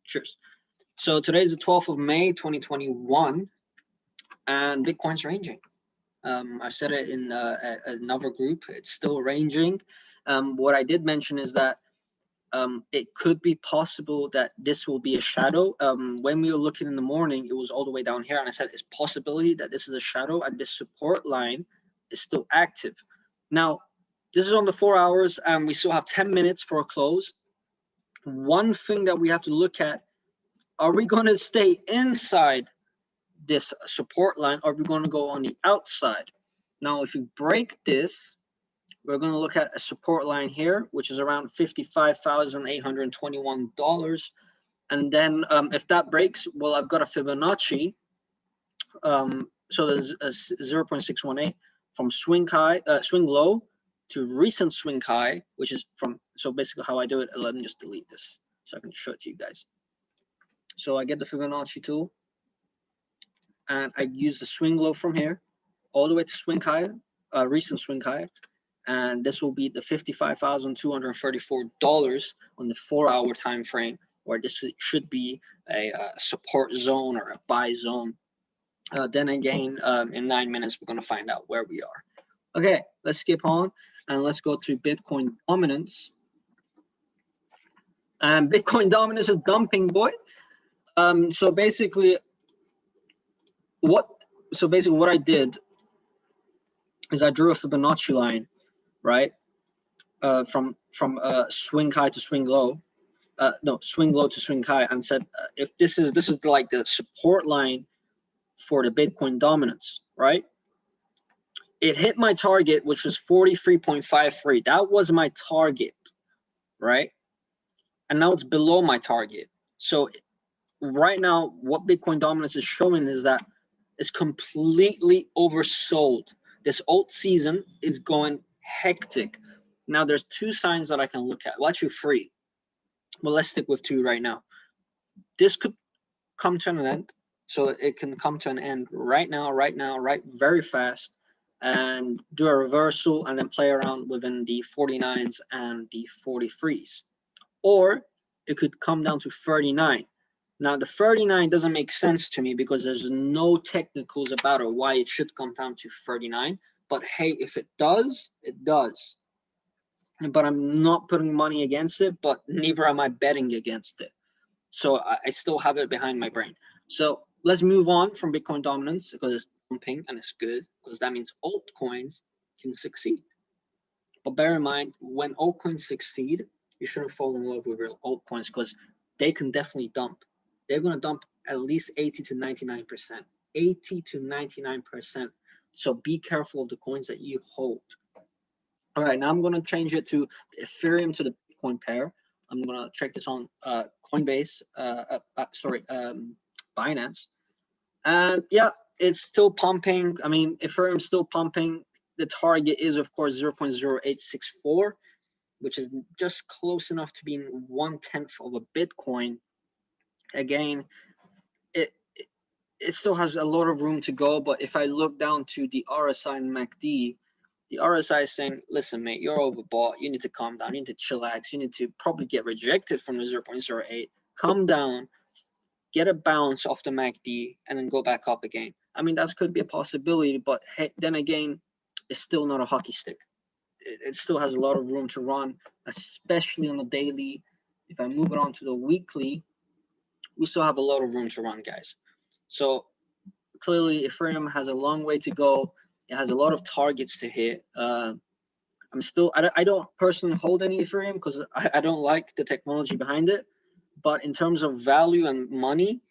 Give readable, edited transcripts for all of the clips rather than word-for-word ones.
Cheers. So today is the 12th of May, 2021, and Bitcoin's ranging. I said it in another group. It's still ranging. What I did mention is that it could be possible that this will be a shadow. When we were looking in the morning, it was all the way down here, and I said it's possibility that this is a shadow and this support line is still active. Now, this is on the 4 hours, and we still have 10 minutes for a close. One thing that we have to look at, are we going to stay inside this support line, or are we going to go on the outside? Now, if you break this, we're going to look at a support line here, which is around $55,821. And then if that breaks, well, I've got a Fibonacci. So there's a 0.618 from swing low to recent swing high, which is from, so basically how I do it, let me just delete this so I can show it to you guys. So I get the Fibonacci tool and I use the swing low from here all the way to swing high, recent swing high. And this will be the $55,234 on the 4 hour time frame, where this should be a support zone or a buy zone. Then again, in 9 minutes, we're going to find out where we are. Okay, let's skip on and let's go to Bitcoin dominance. And Bitcoin dominance is dumping, boy. So basically what I did is I drew a Fibonacci line, right? From swing high to swing low, no, swing low to swing high, and said if this is like the support line for the Bitcoin dominance, right? It hit my target, which was 43.53. That was my target, right? And now it's below my target. So right now, what Bitcoin dominance is showing is that it's completely oversold. This alt season is going hectic. Now there's two signs that I can look at. Well, actually three. Well, let's stick with two right now. This could come to an end. So it can come to an end right now, very fast, and do a reversal and then play around within the 49s and the 43s. Or it could come down to 39. Now the 39 doesn't make sense to me because there's no technicals about it why it should come down to 39. But hey, if it does, it does. But I'm not putting money against it, but neither am I betting against it. So I still have it behind my brain. So let's move on from Bitcoin dominance because it's pumping and it's good, because that means altcoins can succeed. But bear in mind, when altcoins succeed, you shouldn't fall in love with real altcoins because they can definitely dump. They're going to dump at least 80 to 99%. 80 to 99%. So be careful of the coins that you hold. All right, now I'm going to change it to Ethereum to the Bitcoin pair. I'm going to check this on Coinbase, Binance. And yeah, it's still pumping. I mean, Ethereum's still pumping. The target is, of course, 0.0864, which is just close enough to being 1/10 of a Bitcoin. Again, it still has a lot of room to go. But if I look down to the RSI and MACD, the RSI is saying, listen, mate, you're overbought. You need to calm down. You need to chillax. You need to probably get rejected from the 0.08. Come down, get a bounce off the MACD, and then go back up again. I mean, that could be a possibility, but hey, then again, it's still not a hockey stick. It still has a lot of room to run, especially on the daily. If I move it on to the weekly, we still have a lot of room to run, guys. So clearly, Ethereum has a long way to go. It has a lot of targets to hit. I don't personally hold any Ethereum because I don't like the technology behind it. But in terms of value and money,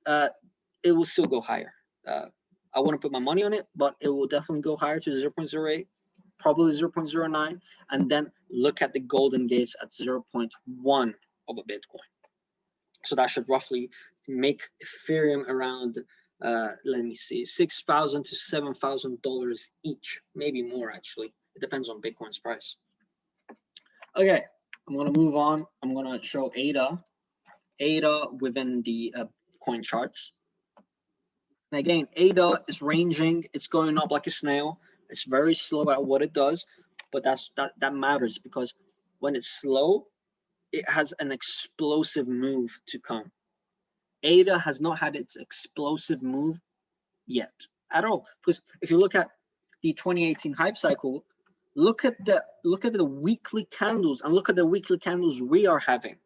it will still go higher. I wouldn't put my money on it, but it will definitely go higher to 0.08, probably 0.09, and then look at the golden gates at 0.1 of a Bitcoin. So that should roughly make Ethereum around, let me see, $6,000 to $7,000 each, maybe more actually. It depends on Bitcoin's price. Okay, I'm gonna move on. I'm gonna show ADA within the coin charts. And again, ADA is ranging. It's going up like a snail. It's very slow at what it does, but that matters because when it's slow, it has an explosive move to come. ADA has not had its explosive move yet at all. Because if you look at the 2018 hype cycle, look at the weekly candles and look at the weekly candles we are having.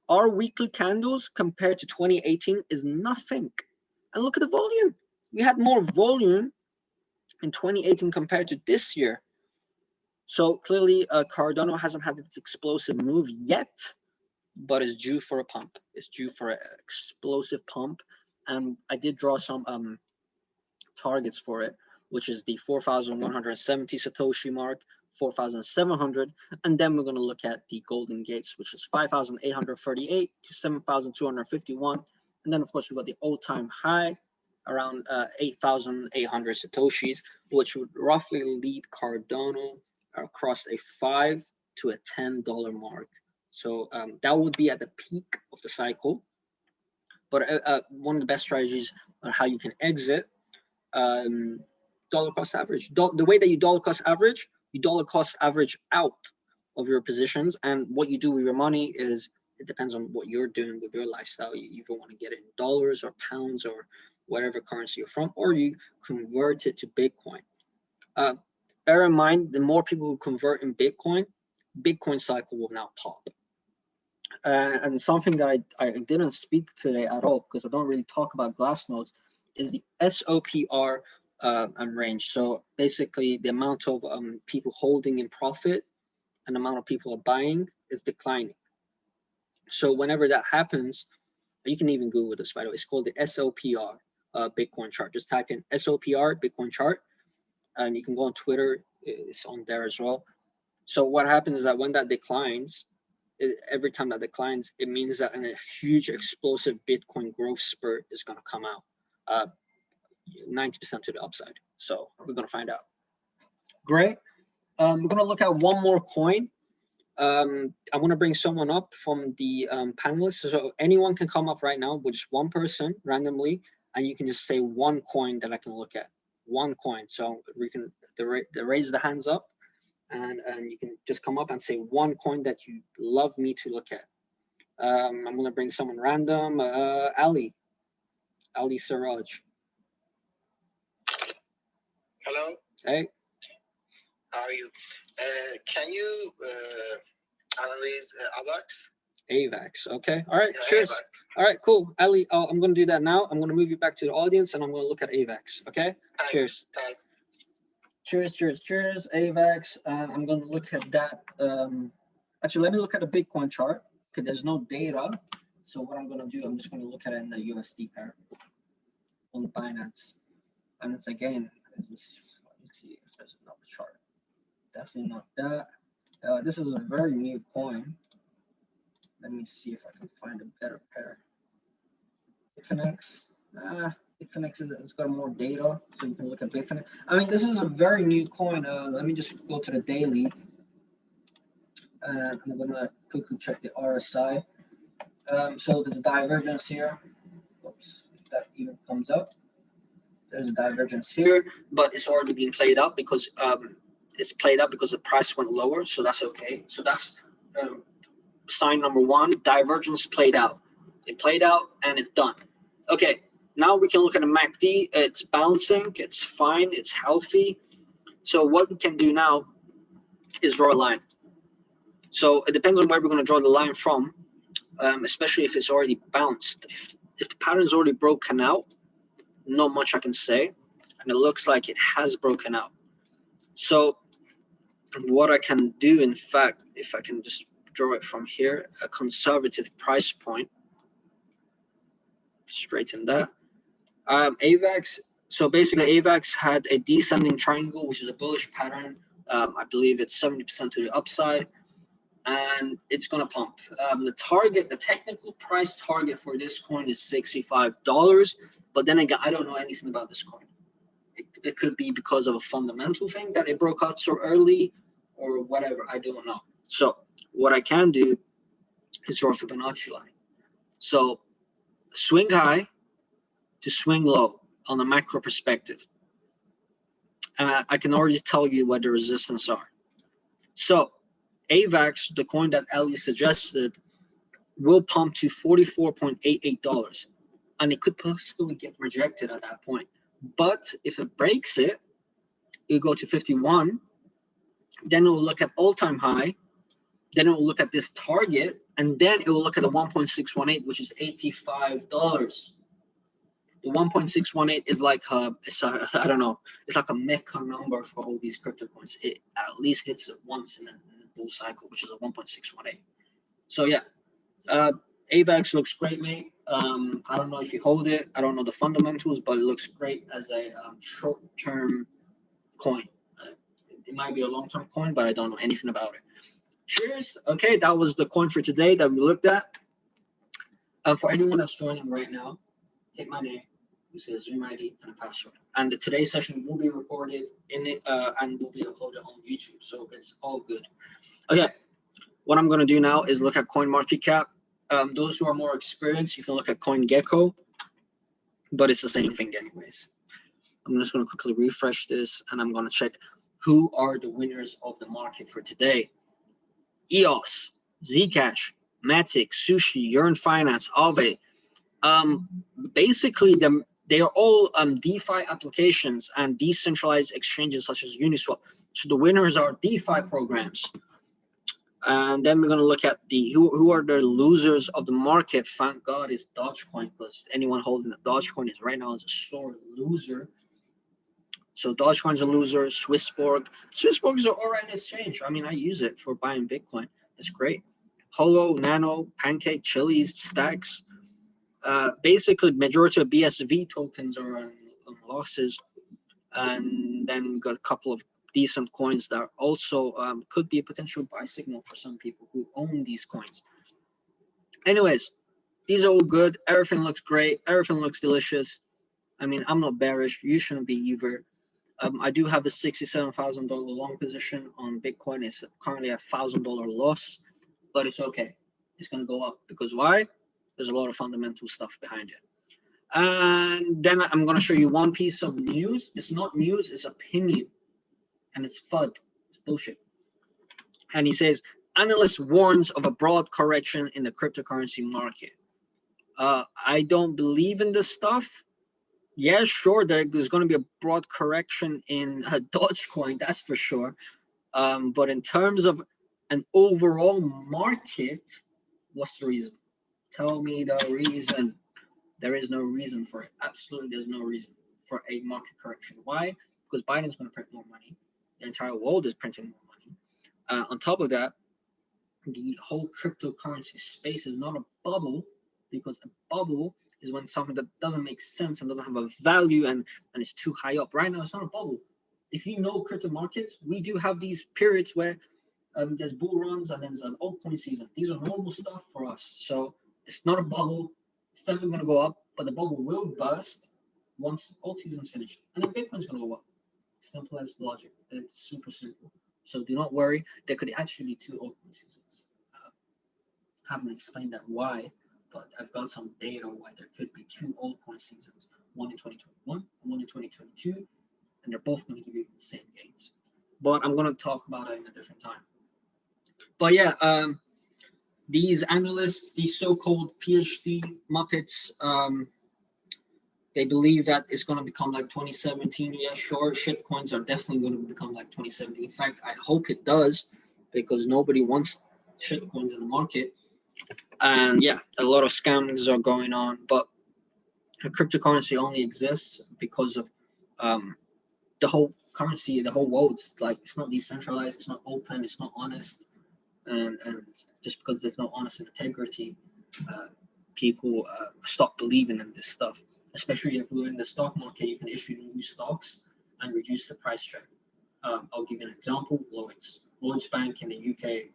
Our weekly candles compared to 2018 is nothing. And look at the volume. We had more volume in 2018 compared to this year. So clearly Cardano hasn't had its explosive move yet, but it's due for a pump. It's due for an explosive pump. And I did draw some targets for it, which is the 4,170 Satoshi mark, 4,700, and then we're going to look at the golden gates, which is 5,838 to 7,251, and then of course we've got the all-time high around 8,800 Satoshis, which would roughly lead Cardano across a $5 to a $10 mark. So that would be at the peak of the cycle. But one of the best strategies on how you can exit, dollar cost average. The way that you dollar cost average, you dollar cost average out of your positions, and what you do with your money is, it depends on what you're doing with your lifestyle. You either want to get it in dollars or pounds or whatever currency you're from, or you convert it to Bitcoin. Bear in mind, the more people who convert in Bitcoin cycle will now pop. And something that I didn't speak today at all, because I don't really talk about Glassnodes, is the SOPR range. So basically the amount of people holding in profit and the amount of people are buying is declining. So whenever that happens, you can even Google this, by the way, it's called the SOPR Bitcoin chart. Just type in SOPR Bitcoin chart, and you can go on Twitter, it's on there as well. So what happens is that when that declines, every time that declines, it means that a huge explosive Bitcoin growth spurt is going to come out, 90% to the upside. So we're going to find out. Great. We're going to look at one more coin. I want to bring someone up from the panelists. So anyone can come up right now with just one person randomly, and you can just say one coin that I can look at. One coin. So we can raise the hands up, and you can just come up and say one coin that you love me to look at. I'm going to bring someone random. Ali Siraj. Hello. Hey. How are you? Can you analyze AVAX? Okay. All right. Yeah, Cheers. AVAX. All right. Cool. Ali, I'm going to do that now. I'm going to move you back to the audience, and I'm going to look at AVAX. Okay. Thanks. Cheers. Thanks. Cheers. AVAX. I'm going to look at that. Actually, let me look at the Bitcoin chart, because there's no data. So what I'm going to do, I'm just going to look at it in the USD pair on the Binance. And it's again, let's see if there's another chart. Definitely not that. This is a very new coin. Let me see if I can find a better pair. Bitfinex. Bitfinex it's got more data, so you can look at Bitfinex. I mean, this is a very new coin. Let me just go to the daily. And I'm gonna quickly check the RSI. So there's a divergence here. Oops, if that even comes up. There's a divergence here, but it's already being played up because the price went lower, so that's okay. So that's sign number one. Divergence played out. It played out and it's done. Okay, now we can look at a MACD. It's bouncing. It's fine. It's healthy. So what we can do now is draw a line. So it depends on where we're going to draw the line from, especially if it's already bounced. If the pattern's already broken out, not much I can say, and it looks like it has broken out. So what I can do, in fact, if I can just draw it from here, a conservative price point, straighten that. AVAX, so basically AVAX had a descending triangle, which is a bullish pattern. I believe it's 70% to the upside, and it's going to pump. The technical price target for this coin is $65, but then again, I don't know anything about this coin. It could be because of a fundamental thing that it broke out so early or whatever, I don't know. So what I can do is draw a Fibonacci line. So swing high to swing low on a macro perspective. I can already tell you what the resistance are. So AVAX, the coin that Ali suggested, will pump to $44.88, and it could possibly get rejected at that point. But if it breaks it, it'll go to 51. Then it will look at all-time high. Then it will look at this target, and then it will look at the 1.618, which is $85. The 1.618 is like I don't know, it's like a mecca number for all these crypto coins. It at least hits it once in a bull cycle, which is a 1.618. So yeah, AVAX looks great, mate. I don't know if you hold it. I don't know the fundamentals, but it looks great as a short-term coin. It might be a long-term coin, but I don't know anything about it. Cheers. Okay, that was the coin for today that we looked at. For anyone that's joining right now, hit my name, you see a Zoom ID and a password. And today's session will be recorded in it and will be uploaded on YouTube, so it's all good. Okay, what I'm going to do now is look at CoinMarketCap. Those who are more experienced, you can look at CoinGecko, but it's the same thing anyways. I'm just going to quickly refresh this, and I'm going to check who are the winners of the market for today. EOS, Zcash, Matic, Sushi, Yearn Finance, Aave. Basically, they are all DeFi applications and decentralized exchanges such as Uniswap. So the winners are DeFi programs. And then we're going to look at the who are the losers of the market. Thank God it's Dogecoin, because anyone holding a Dogecoin is right now is a sore loser. So Dogecoin's a loser. Swissborg is an alright exchange. I mean, I use it for buying Bitcoin. It's great. Holo, Nano, Pancake, Chiliz, Stacks. Basically, majority of BSV tokens are on losses, and then we got a couple of decent coins that also could be a potential buy signal for some people who own these coins. Anyways, these are all good. Everything looks great. Everything looks delicious. I mean, I'm not bearish. You shouldn't be either. I do have a $67,000 long position on Bitcoin. It's currently a $1,000 loss, but it's okay. It's going to go up because why? There's a lot of fundamental stuff behind it. And then I'm going to show you one piece of news. It's not news, it's opinion. And it's FUD. It's bullshit. And he says, analyst warns of a broad correction in the cryptocurrency market. I don't believe in this stuff. Yeah, sure, there's going to be a broad correction in Dogecoin, that's for sure. But in terms of an overall market, what's the reason? Tell me the reason. There is no reason for it. Absolutely, there's no reason for a market correction. Why? Because Biden's going to print more money. The entire world is printing more money. On top of that, the whole cryptocurrency space is not a bubble, because a bubble is when something that doesn't make sense and doesn't have a value and it's too high up. Right now, it's not a bubble. If you know crypto markets, we do have these periods where there's bull runs and then there's an altcoin season. These are normal stuff for us. So it's not a bubble. It's definitely going to go up, but the bubble will burst once alt season's finished. And then Bitcoin's going to go up. Simple as logic. It's super simple. So do not worry. There could actually be two altcoin seasons. I haven't explained that why, but I've got some data why there could be two altcoin seasons, one in 2021 and one in 2022, and they're both going to give you the same gains. But I'm going to talk about it in a different time. But yeah, these analysts, these so-called PhD Muppets, they believe that it's going to become like 2017. Yeah, sure, shitcoins are definitely going to become like 2017. In fact, I hope it does, because nobody wants shitcoins in the market. And yeah, a lot of scams are going on, but cryptocurrency only exists because of the whole currency, the whole world. It's not decentralized, it's not open, it's not honest, and just because there's no honest integrity, people stop believing in this stuff. Especially if we're in the stock market, you can issue new stocks and reduce the price trend. I'll give you an example. Lloyds Bank in the UK,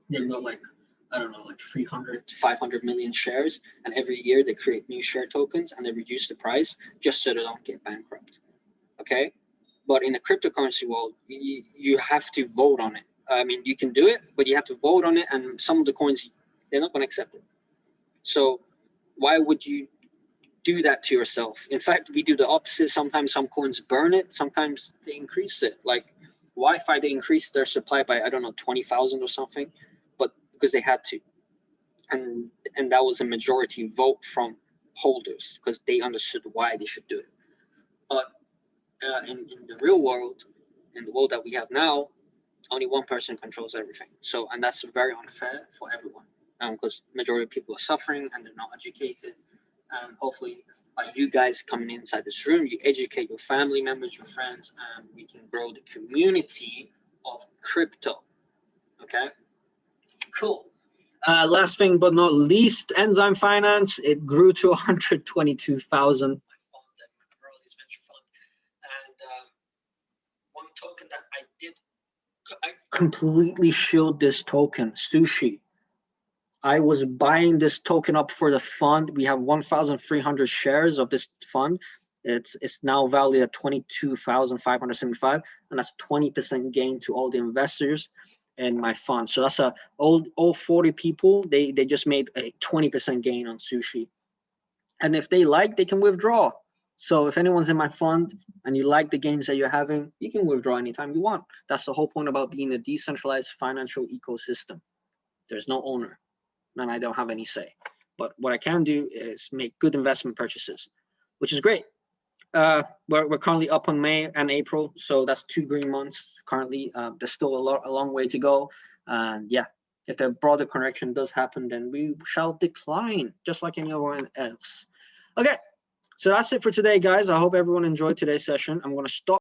they've got like 300 to 500 million shares, and every year they create new share tokens and they reduce the price just so they don't get bankrupt. Okay, but in the cryptocurrency world, you have to vote on it. I mean, you can do it, but you have to vote on it, and some of the coins, they're not going to accept it. So why would you do that to yourself? In fact, we do the opposite. Sometimes some coins burn it, sometimes they increase it. Like Wi-Fi, they increased their supply by, I don't know, 20,000 or something, but because they had to. And that was a majority vote from holders because they understood why they should do it. But in the real world, in the world that we have now, only one person controls everything. So, and that's very unfair for everyone because majority of people are suffering and they're not educated. And hopefully by you guys coming inside this room, you educate your family members, your friends, and we can grow the community of crypto. Okay, cool. Last thing but not least, Enzyme Finance, it grew to 122,000. My fund, my Early's venture fund. And one token that I completely shilled this token, Sushi. I was buying this token up for the fund. We have 1,300 shares of this fund. It's now valued at 22,575, and that's 20% gain to all the investors in my fund. So that's all 40 people. They just made a 20% gain on Sushi, and if they like, they can withdraw. So if anyone's in my fund and you like the gains that you're having, you can withdraw anytime you want. That's the whole point about being a decentralized financial ecosystem. There's no owner, and I don't have any say. But what I can do is make good investment purchases, which is great. We're currently up on May and April, so that's 2 green months currently. There's still a long way to go. And yeah, if the broader correction does happen, then we shall decline, just like anyone else. Okay, so that's it for today, guys. I hope everyone enjoyed today's session. I'm going to stop.